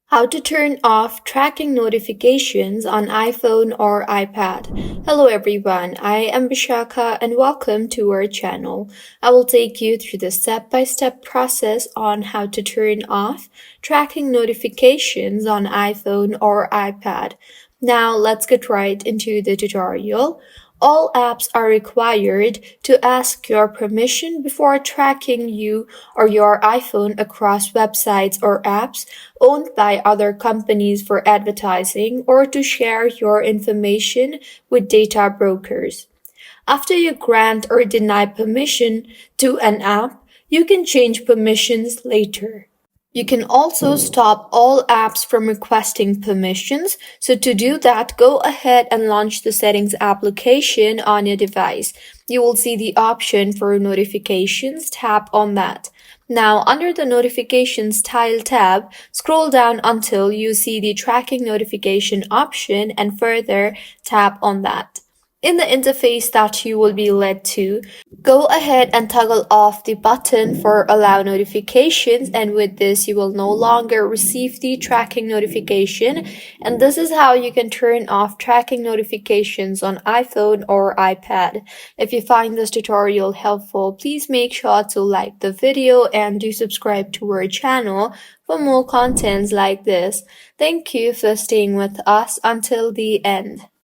How to turn off tracking notifications on iPhone or iPad. Hello everyone, I am Bishaka and welcome to our channel. I will take you through the step-by-step process on how to turn off tracking notifications on iPhone or iPad. Now let's get right into the tutorial. All apps are required to ask your permission before tracking you or your iPhone across websites or apps owned by other companies for advertising or to share your information with data brokers. After you grant or deny permission to an app, you can change permissions later. You can also stop all apps from requesting permissions. So to do that, go ahead and launch the settings application on your device. You will see the option for notifications. Tap on that. Now, under the notifications tile tab, scroll down until you see the tracking notification option and further tap on that. In the interface that you will be led to, go ahead and toggle off the button for allow notifications, and with this you will no longer receive the tracking notification, and this is how you can turn off tracking notifications on iPhone or iPad. If you find this tutorial helpful, please make sure to like the video and do subscribe to our channel for more contents like this. Thank you for staying with us until the end.